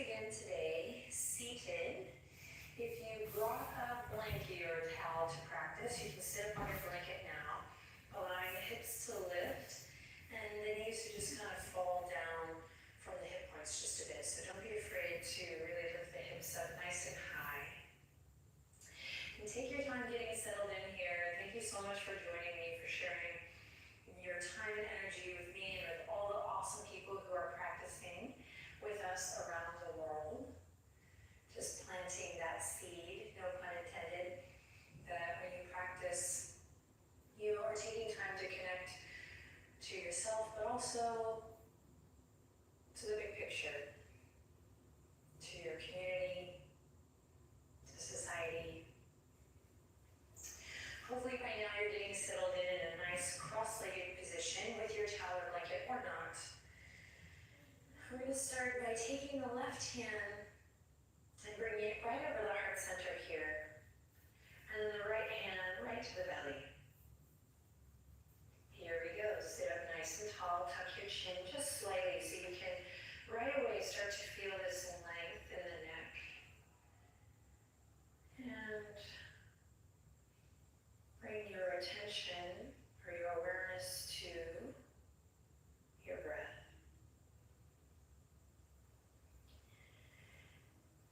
begin today seated. If you brought a blanket or a towel to practice, you can sit up on your blanket now, allowing the hips to lift and the knees to just kind of fall down from the hip points just a bit. So don't be afraid to really lift the hips up nice and high. And take your time getting settled in here. Thank you so much for joining me, for sharing your time and energy with me and with all the awesome people who are practicing with us around the world. Just planting that seed, no pun intended, that when you practice, you are taking time to connect to yourself, but also to the big picture, to your community, to society. Hopefully by now you're getting settled in a nice cross-legged position with your towel or blanket or not. We're going to start by taking the left hand and bringing it right over the heart center here. And then the right hand right to the belly. Here we go. Sit up nice and tall. Tuck your chin just slightly so you can right away start to feel this length in the neck. And bring your attention or your awareness to your breath.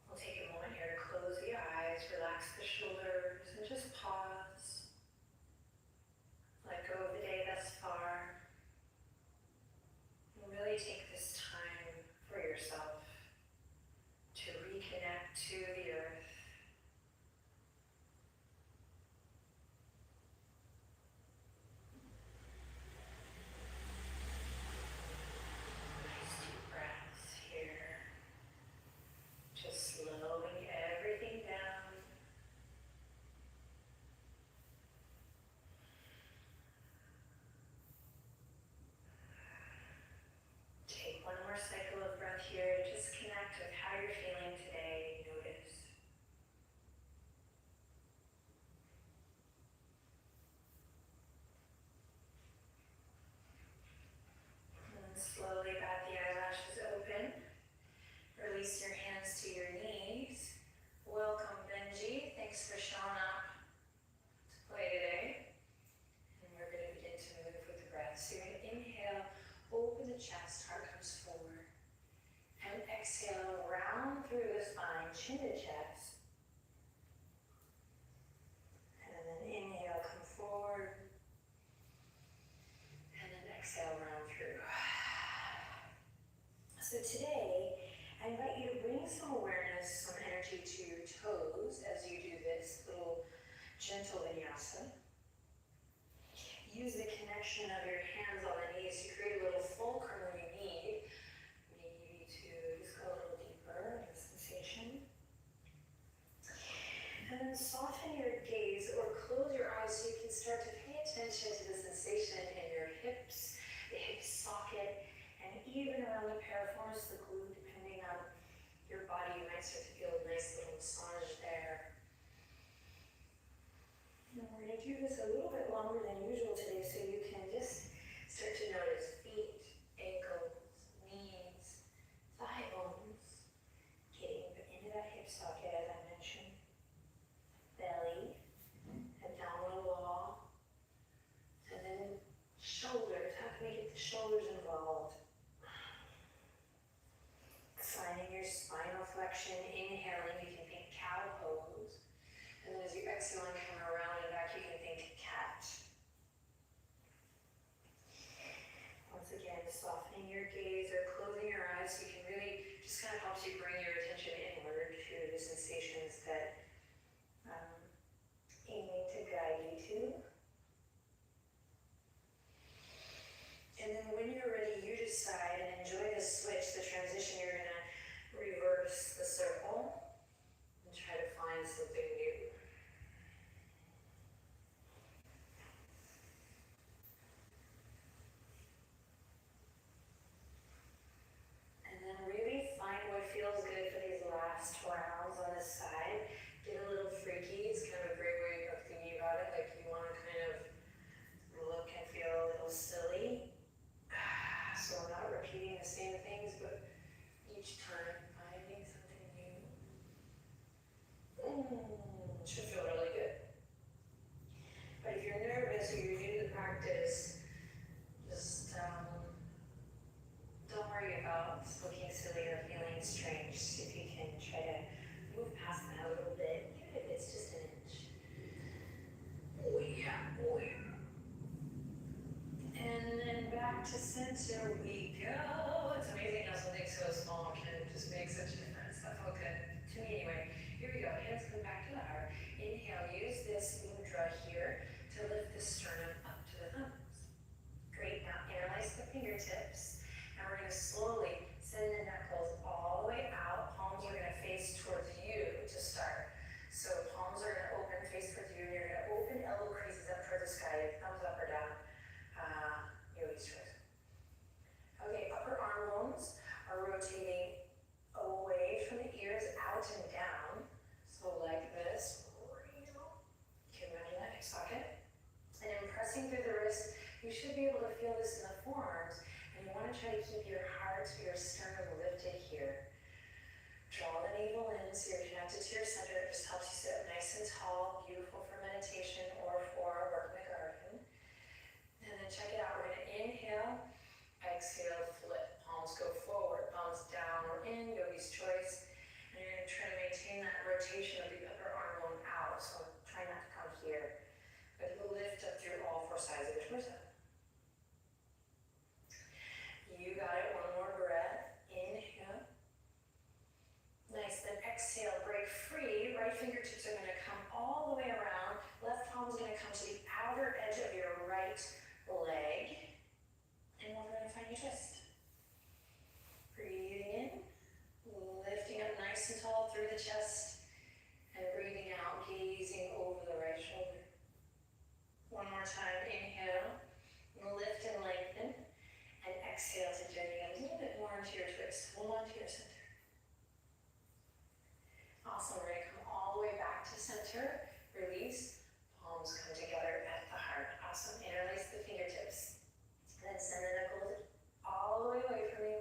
We'll take a moment here to close the eyes, relax the shoulders, and just pause. Let go of the day thus far. And really take this time for yourself to reconnect to the earth. Nice deep breaths here. Just slowing everything down. Take one more cycle of breath here. Just connect with how you're feeling today. Notice. And slowly bat the eyelashes open. Release your hands to your knees. Welcome, Benji. Thanks for showing up to play today. And we're going to begin to move with the breath. So you're going to inhale, open the chest, heart comes forward. And exhale, round through the spine, chin to chest. And then inhale, come forward. And then exhale, round through. So today, I invite you to bring some awareness, some energy to your toes as you do this little gentle vinyasa. Use the connection of your hands on the knees to create a little fulcrum when you need. Maybe to just go a little deeper in the sensation. And then soften your gaze or close your eyes so you can start to pay attention to the sensation in your hips, the hip socket, and even around the piriformis, the glute, depending on your body, you might start to feel a nice little massage there. And we're going to do this a little bit longer than usual today, so you can just start to notice feet, ankles, knees, thigh bones, getting into that hip socket as I mentioned, belly, abdominal wall, and then shoulders. How can we get the shoulders involved? Finding your spinal flexion, inhaling, you can think cow pose. And then as you exhale and come around and back, you can think cat to center we go. It's amazing how something so small can just make such a difference. That felt good to me anyway. Here we go, hands come back to the heart. Inhale, use this mudra here to lift the sternum up to the thumbs. Great, now interlace the fingertips. And we're gonna slowly send the knuckles all the way out. Palms are gonna face towards you to start. So palms are gonna open, face towards you, and you're gonna open elbow creases up towards the sky, thumbs up or down. Yogi's choice. Okay, upper arm bones are rotating away from the ears, out and down. So like this. You can imagine that, socket. And then pressing through the wrist, you should be able to feel this in the forearms. And you want to try to keep your heart, your sternum lifted here. Draw the navel in so you're connected to your center. It just helps you sit up nice and tall, beautiful for meditation or for work in the garden. And then check it out. We're going to inhale, exhale, flip. Palms go forward, palms down or in, yogi's choice. And you're going to try to maintain that rotation of the upper arm bone out. So try not to come here. But lift up through all four sides of your torso. You got it. One more breath. Inhale. Nice. Then exhale. Break free. Right fingertips are going to come all the way around. Left palm is going to come to the outer edge of your right leg. And we're going to find your twist. Breathing in. Lifting up nice and tall through the chest. And breathing out. Gazing over the right shoulder. One more time. Inhale. Lift and lengthen. And exhale to journey a little bit more into your twist. Hold on to your center. Awesome. We're going to come all the way back to center. Release. Palms come together at the heart. Awesome. Interlace the fingertips. And then send the knuckles all the way away from you.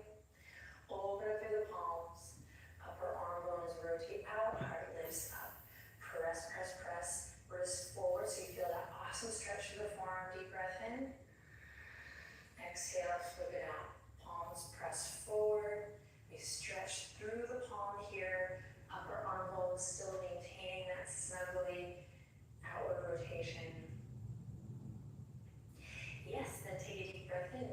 Open up through the palms. Upper arm bones rotate out. Heart lifts up. Press, press, press. Wrist forward so you feel that awesome stretch through the forearm. Deep breath in. Exhale, flip it out. Palms press forward. We stretch through the palm here. Upper arm bones still maintaining that snuggly outward rotation. Yes, then take a deep breath in.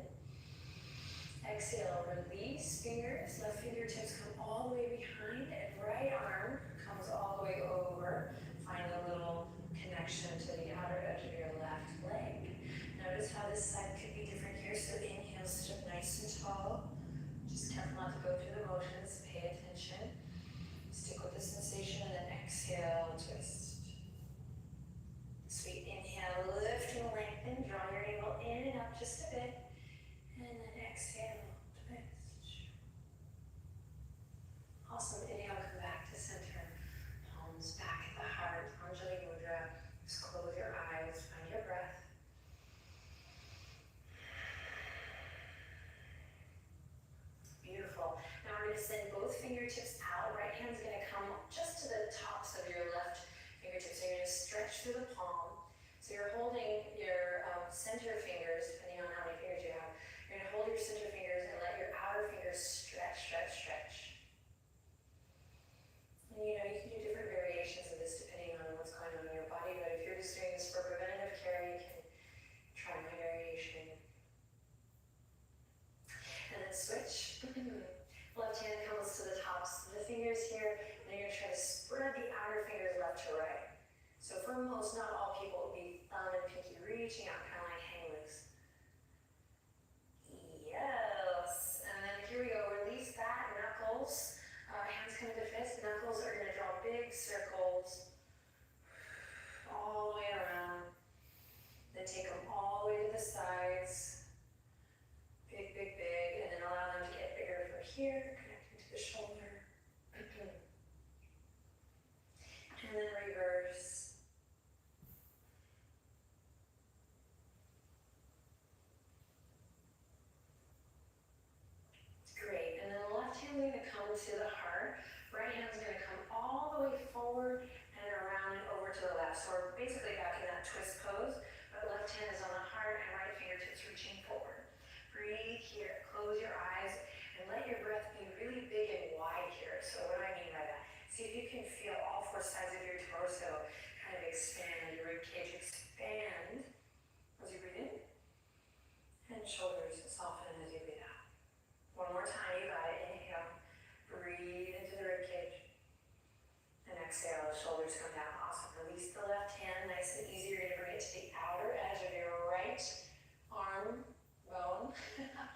Exhale, release fingers. Left fingertips come all the way behind and right arm comes all the way over. Find a little connection to the outer edge of your left leg. Notice how this side could be different here. So inhale, sit up nice and tall. Just careful not to go through the motions. Pay attention. Stick with the sensation and then exhale, twist. Sweet. Inhale, lift and lengthen. Draw your navel in and up just a bit. And then exhale, twist. Awesome. Inhale, come back to center. Palms back at the heart. Anjali Mudra. Just close your eyes. Find your breath. Beautiful. Now we're going to send both fingertips out. Right hand's going to come just to the tops of your left fingertips. So you're going to stretch through the palm. So you're holding your center fingers, depending on how many fingers you have. You're going to hold your center fingers and let your outer fingers stretch, stretch, stretch. And you know, you can do different variations of this depending on what's going on in your body. But if you're just doing this for preventative care, you can try my variation. And then switch. Left hand comes to the tops of the fingers here, and then you're going to try to spread the outer fingers left to right. So for most, not all people, it will be thumb and pinky reaching out, kind of like hang loose. Yes. And then here we go. Release that. Knuckles. Hands come into fist. Knuckles are going to draw big circles all the way around. Then take them all the way to the sides. Big, big, big, and then allow them to get bigger from here, connecting to the shoulder. And then reverse. Great, and then the left hand is going to come to the heart. Right hand is going to come all the way forward and around and over to the left. So we're basically back in that twist pose, but left hand is on the heart and right fingertips reaching forward. Breathe here, close your eyes, and let your breath be really big and wide here. So what do I mean by that? See if you can feel all four sides of your torso kind of expand, your ribcage expand as you breathe in. And shoulders soft. to the outer edge of your right arm bone,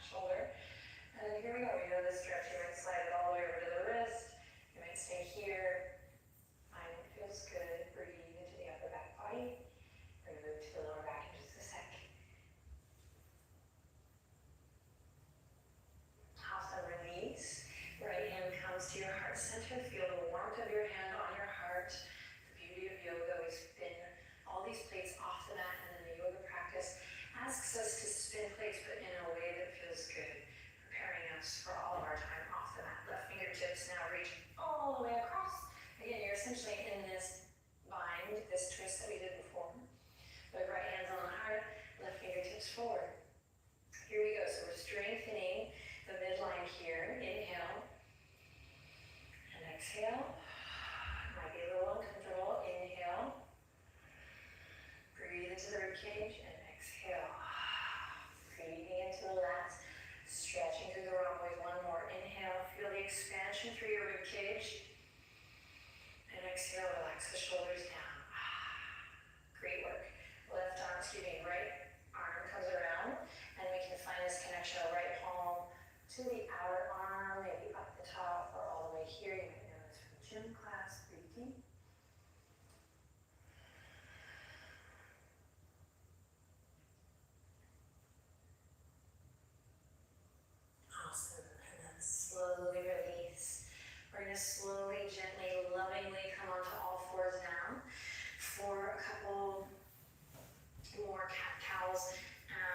shoulder. And then here we go. We know this stretch. You might slide it all the way over to the wrist. You might stay here. Find what feels good. Breathe into the upper back body. We're going to move to the lower back in just a sec. Awesome. Release. Right hand comes to your heart center. Feel the warmth of your hand on your heart. The beauty of yoga. We spin all these plates off the mat, and then the yoga practice asks us to spin plates, but in a way that feels good, preparing us for all of our time off the mat. Left fingertips now reach all the way across. Again, you're essentially in this bind, this twist that we did before. But right hand's on the heart, left fingertips forward. Here we go. So we're strengthening the midline here. Inhale and exhale. Might be a little uncomfortable. Inhale. Breathe into the ribcage and exhale. Breathing into the lats. Stretching through the rhomboid. One more. Inhale. Feel the expansion through your ribcage. And exhale. Relax the shoulders down. Great work. Right arm comes around. And we can find this connection of right palm to the outer arm. Maybe up the top or all the way here. You might know this from gym class. Breathe deep. Awesome. And then slowly release. We're going to slowly, gently, lovingly come onto all fours now for a couple more cat-cows.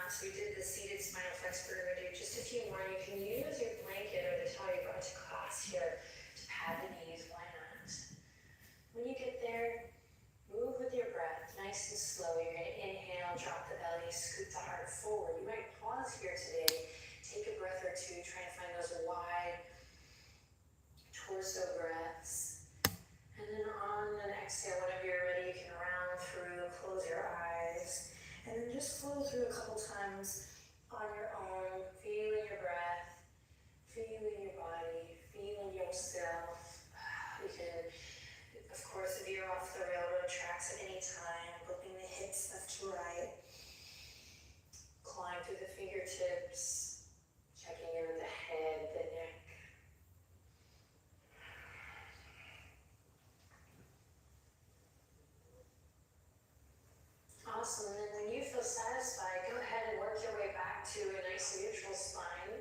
So we did the seated spinal flex. We're going to do just a few more. You can use your blanket or the towel you brought to class here to pad the knees. Why not? When you get there, move with your breath, nice and slow. You're going to inhale, drop the belly, scoot the heart forward. You might pause here today. Take a breath or two. Try and find those wide torso breaths. And then on an exhale, whenever you're ready, you can round through, close your eyes, and then just flow through a couple times on your own, feeling your breath, feeling your body, feeling yourself. You can, of course, veer off the railroad tracks at any time, flipping the hips left to right, climb through the fingertips, checking in with the head, the neck. Awesome. And then when you feel satisfied, go ahead and work your way back to a nice neutral spine.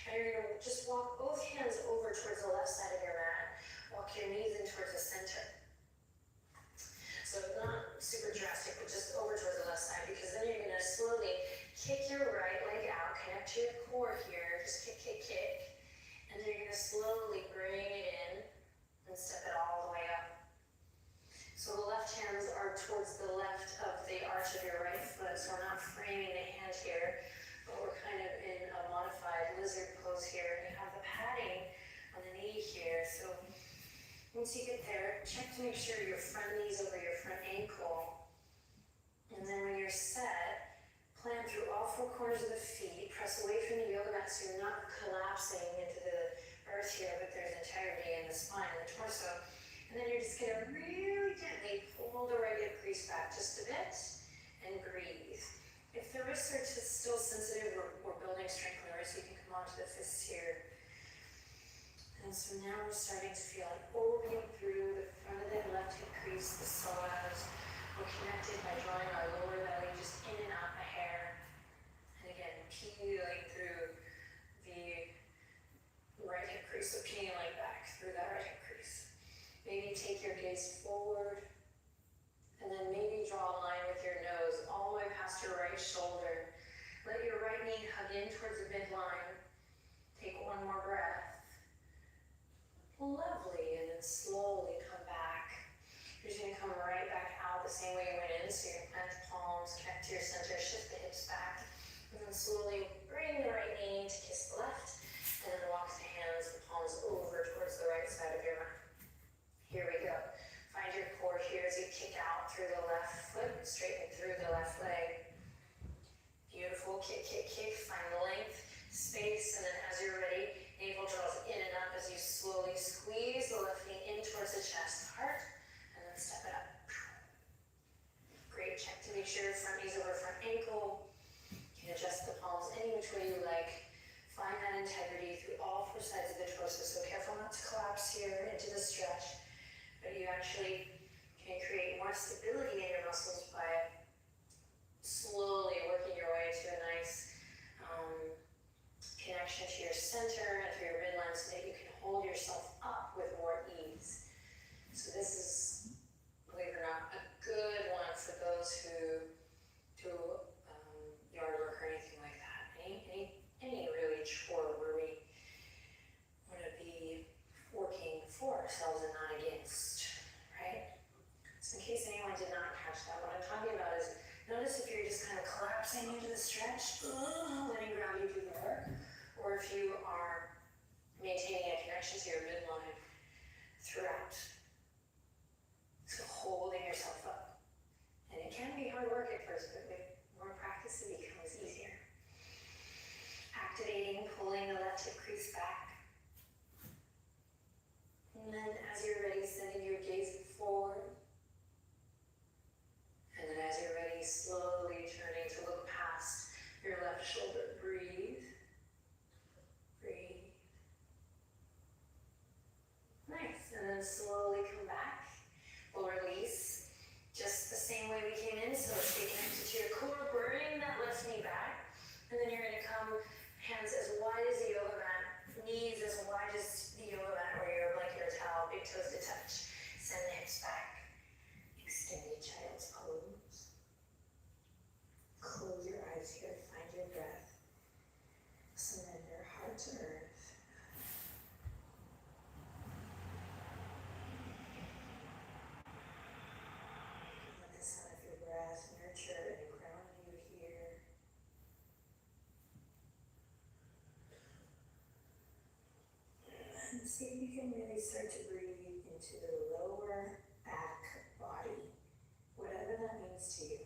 And you're going to just walk both hands over towards the left side of your mat. Walk your knees in towards the center. So not super drastic, but just over towards the left side, because then you're going to slowly kick your right leg out, connect to your core here, just kick, kick, kick. And then you're going to slowly bring it in and step it all the way up. So the left hands are towards the left of the arch of your right foot, so we're not framing the hand here, but we're kind of in a modified lizard pose here. And you have the padding on the knee here, so once you get there, check to make sure your front knee's over your front ankle. And then when you're set, plant through all four corners of the feet, press away from the yoga mat so you're not collapsing into the earth here, but there's integrity in the spine and the torso. And then you're just going to really gently pull the right hip crease back just a bit and breathe. If the wrists are still sensitive, we're building strength in the wrists, so you can come onto the fists here. And so now we're starting to feel an opening through the front of the left hip crease, the psoas. We're connected by drawing our lower belly just in and out a hair. And again, peeling through the right hip crease, so peeling back through that right hip crease. Maybe take your gaze forward, and then maybe draw a line with your nose all the way past your right shoulder. Let your right knee hug in towards the midline. Take one more breath. Lovely, and then slowly come back. You're just going to come right back out the same way you went in, so you're going to plant the palms, connect to your center, shift the hips back, and then slowly bring the right knee to kiss the left, and then walk the hands, the palms over towards the right side of your mat. Here we go. Find your core here as you kick out through the left foot, straighten through the left leg. Beautiful. Kick, kick, kick. Find the length, space, and then as you're ready, navel draws in and up as you slowly squeeze the left knee in towards the chest, heart, and then step it up. Great. Check to make sure which way you like. Find that integrity through all four sides of the torso. So careful not to collapse here into the stretch, but you actually can create more stability in your muscles by slowly working your way to a nice connection to your center and through your midline so that you can hold yourself up with more ease. So this is, believe it or not, a good one for those who do yard work or anything like that. Any really chore where we want to be working for ourselves and not against, right? So in case anyone did not catch that, what I'm talking about is, notice if you're just kind of collapsing into the stretch, letting gravity do the work, or if you are maintaining a connection to your midline throughout. So holding yourself up. And it can be hard work at first, but with more practice it becomes easier. Activating, pulling the left hip crease back. And then as you're ready, sending your gaze forward. And then as you're ready, slowly turning to look past your left shoulder. Breathe. Breathe. Nice. And then slowly come back. We'll release just the same way we came in. So stay connected to your core. Bring that left knee back. And then you're going to come hands as wide as the yoga mat. Knees as wide as the yoga mat or your blanket or towel. Big toes to touch. Send the hips back. Extended child's pose. Close your eyes here, find your breath. Surrender heart to earth. Let the sound of your breath nurture and ground you here. And see if you can really start to breathe into the lower back body, whatever that means to you.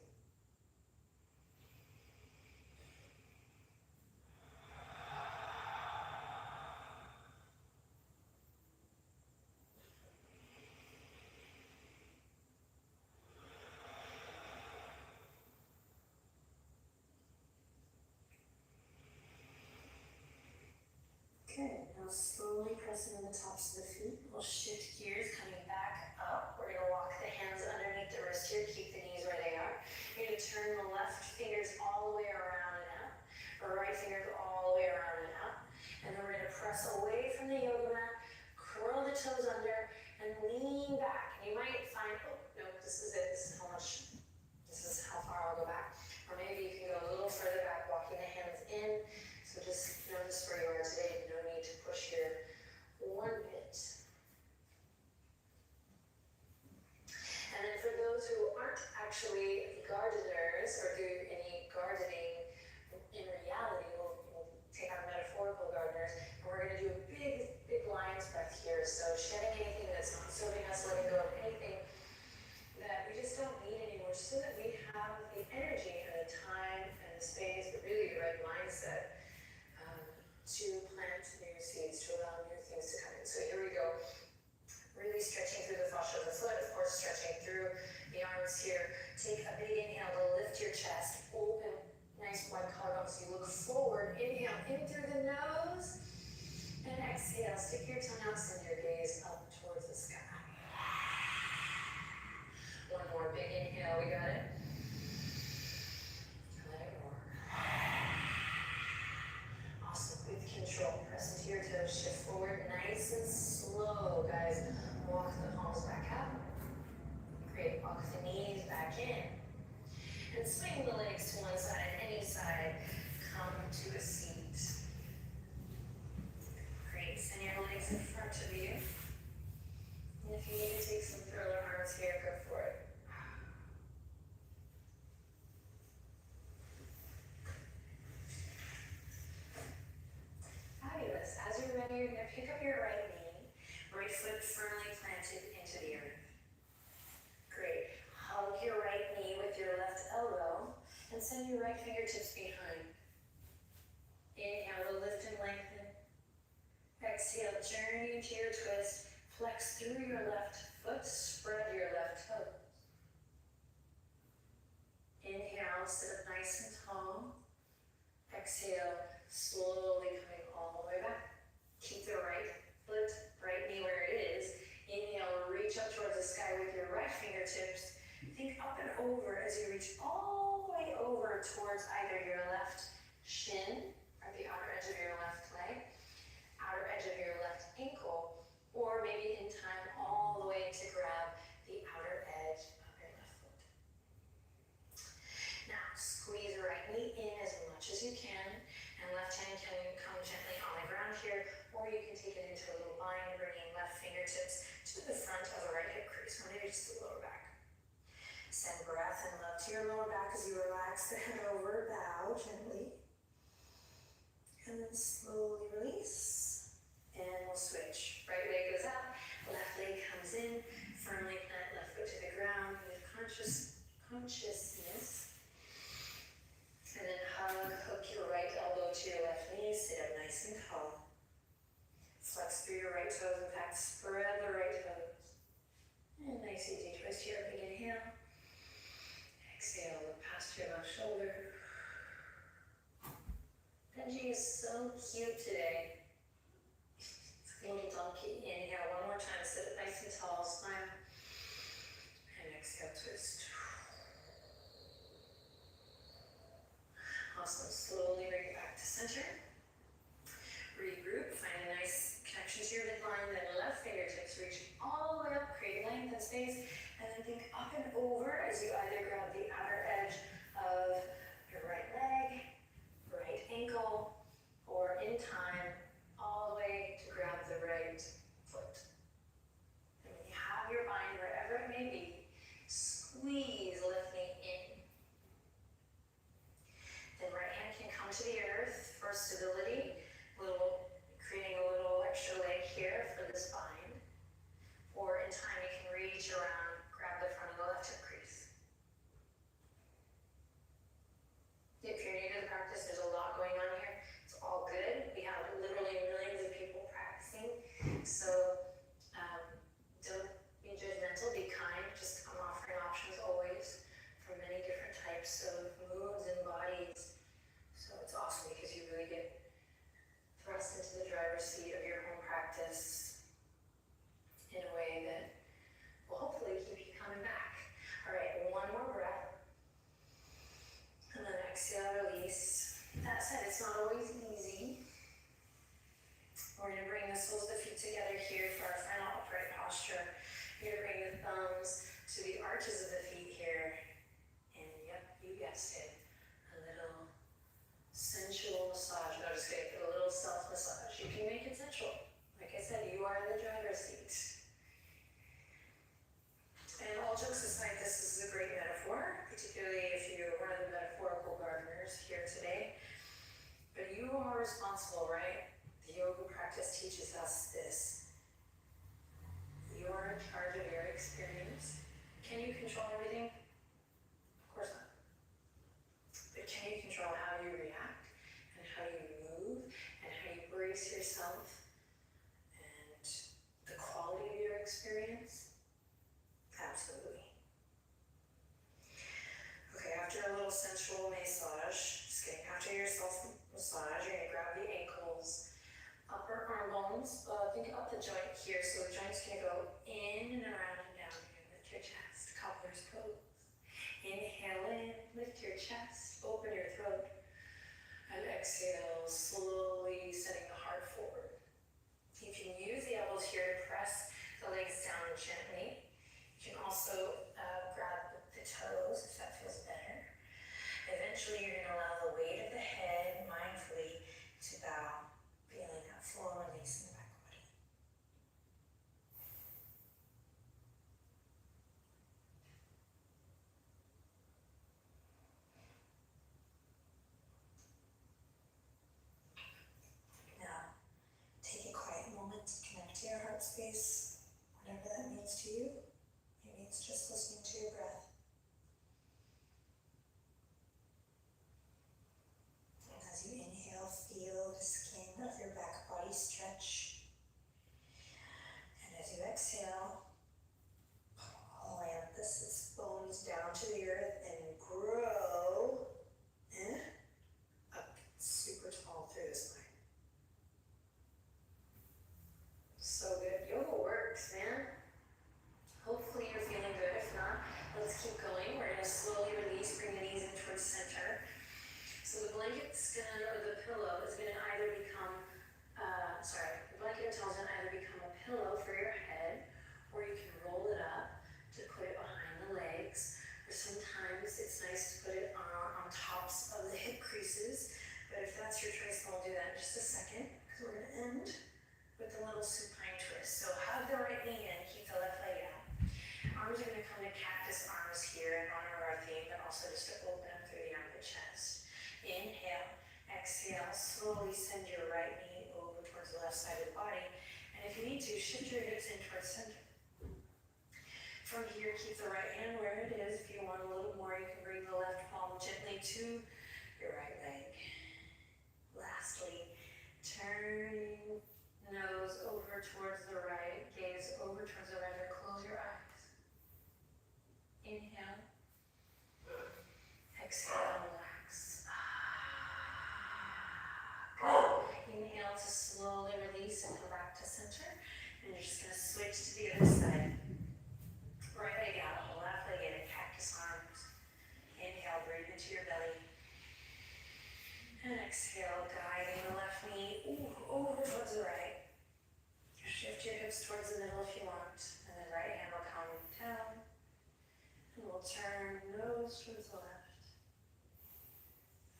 Good. Now slowly press into the tops of the feet. We'll shift gears, coming back up. We're going to walk the hands underneath the wrist here. Keep the knees where they are. You're going to turn the left fingers all the way around and out. Or right fingers all the way around and out. And then we're going to press away from the yoga mat. Curl the toes under and lean back. And you might find, oh, no, this is it. This is how far I'll go back. Or maybe you can go a little further back, walking the hands in. So just notice where you are today. No need to push here one bit. And then for those who aren't actually gardeners or do any gardening in reality, we'll take our metaphorical gardeners, and we're going to do a big lion's breath here. So shedding anything that's not serving us, letting go of anything that we just don't need anymore, so that we have the energy and the time and the space, but really the right mindset to plant new seeds, to allow new things to come in. So here we go. Really stretching through the fascia of the foot, of course stretching through the arms here. Take a big inhale to lift your chest, open, nice wide collarbone so you look forward. Inhale in through the nose, and exhale, stick your tongue out, send your gaze up towards the sky. One more big inhale, we got it. Let it roar. Awesome, with control, press into your toes, shift forward, nice and slow, guys. Walk the palms back up. Great, walk the knees back in. And swing the legs to one side, any side, come to a seat. Great, send your legs in front of you. And if you need to take some thriller arms here, go for it. Fabulous. As you're ready, you're going to pick up your right knee, right foot firmly planted into the earth. Great. Hug your right knee with your left elbow and send your right fingertips behind. Inhale to lift and lengthen. Exhale, journey into your twist. Flex through your left foot, spread your left toes. Inhale, sit up nice and tall. Exhale, Slowly coming all the way back. Keep the right foot, right knee where it is. Inhale, reach up towards the sky with your right fingertips. Think up and over as you reach all the way over towards either your left shin, or the outer edge of your left leg, outer edge of your left ankle, or maybe in time all the way to grab the outer edge of your left foot. Now, squeeze the right knee in as much as you can, and left hand can come gently on the ground here, or you can take it into a little bind, bringing left fingertips to the front of the right hip crease, or maybe just the lower back. Send breath and love to your lower back as you relax the head over, bow gently. And then slowly release. And we'll switch. Right leg goes up, left leg comes in, firmly plant left foot to the ground with consciousness. And then hook your right elbow to your left knee, sit up nice and tall. Flex through your right toes, in fact, spread the right toes. And nice easy twist here, big inhale. Exhale, look past your left shoulder. Benji is so cute today. It's a little donkey. Inhale one more time, sit up nice and tall, smile. And exhale, twist. Awesome, slowly bring it back to center. Regroup, find a nice connection to your midline, then left fingertips reach all the way up, create length and space, and then think up and over as you either grab the outer edge of your right leg, right ankle, or in time, all the way to grab the right foot. And when you have your bind, wherever it may be, squeeze left knee in. Then right hand can come to the earth for stability, creating a little extra leg here for this bind. Or in time, you can reach around, grab the front of the left hip crease. If you're new to the practice, there's a lot going on here. It's all good. We have literally millions of people practicing. So don't be judgmental, be kind. Just I'm offering options always for many different types of moves and bodies. So it's awesome because you really get thrust into the driver's seat of your home practice in a way that will hopefully keep you coming back. All right, one more breath. And then exhale, release. That said, it's not always easy. We're going to bring the soles of the feet together here for our final upright posture. You're going to bring the thumbs to the arches of the feet here. And yep, you guessed it. A little sensual massage. No, just kidding. A little self-massage. You can make it sensual. Like I said, you are in the driver's seat. And all jokes aside, this is a great metaphor, particularly if you're one of the metaphorical gardeners here today. But you are responsible, right? The yoga practice teaches us this. You are in charge of your experience. Can you control everything? Of course not. But can you control how you react and how you move and how you brace yourself and the quality of your experience? Absolutely. Okay, after a little sensual massage, just kidding, after your self-massage, you're going to grab the ankles, upper arm bones, think up the joint here, so the joint's going to go in and around and down. You're going to lift your chest, cobbler's pose. Inhale in, lift your chest, open your throat, and exhale, slowly sending the heart forward. You can use the elbows here to press the legs down gently. You can also grab the toes if that feels better. Eventually, you're going to allow the weight of the head mindfully to bow, feeling that full release in the back body. Now, take a quiet moment to connect to your heart space, whatever that means to you. Maybe it's just listening to your breath. And as you inhale, feel the skin of your back body stretch. And as you exhale, plant the bones down to the earth and grow up super tall through blanket's gonna, or the pillow is gonna either become, the blanket or towel's gonna either become a pillow for your head, or you can roll it up to put it behind the legs, or sometimes it's nice to put it on tops of the hip creases, but if that's your choice, I'll do that in just a second, because we're gonna end with a little supine twist. So hug the right knee in, keep the left leg out. Arms are gonna come to cactus arms here in honor of our theme, but also just to open up through the armpit chest. Inhale, exhale, slowly send your right knee over towards the left side of the body. And if you need to, shift your hips in towards center. From here, keep the right hand where it is. If you want a little more, you can bring the left palm gently to your right leg. Lastly, turning nose over towards the right, gaze over towards the right, or close your eyes. Inhale. Exhale, relax. Inhale to slowly release and come back to center. And you're just going to switch to the other side. Right leg out, left leg in, cactus arms. Inhale, breathe into your belly. And exhale, guiding the left knee over towards the right. Shift your hips towards the middle if you want. And then right hand will come down. And we'll turn nose towards the left.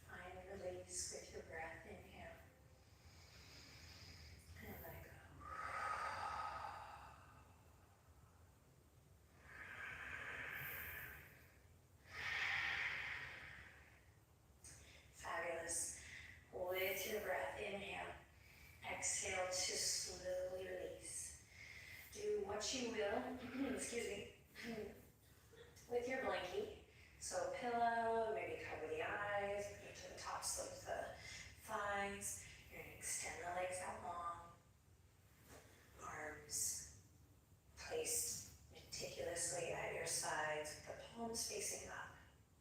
Find release with your breath. Inhale. And let it go. Fabulous. With your breath, inhale. Exhale to slowly release. Do what you will, excuse me, with your blankie. So pillow, maybe cover the eyes, put it to the tops of the thighs. You're going to extend the legs out long. Arms placed meticulously at your sides, with the palms facing up.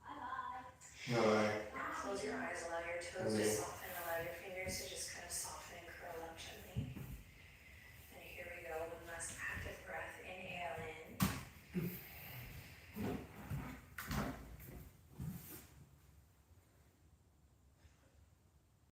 Bye-bye. Bye-bye. Now close your eyes, allow your toes to soften, allow your fingers to just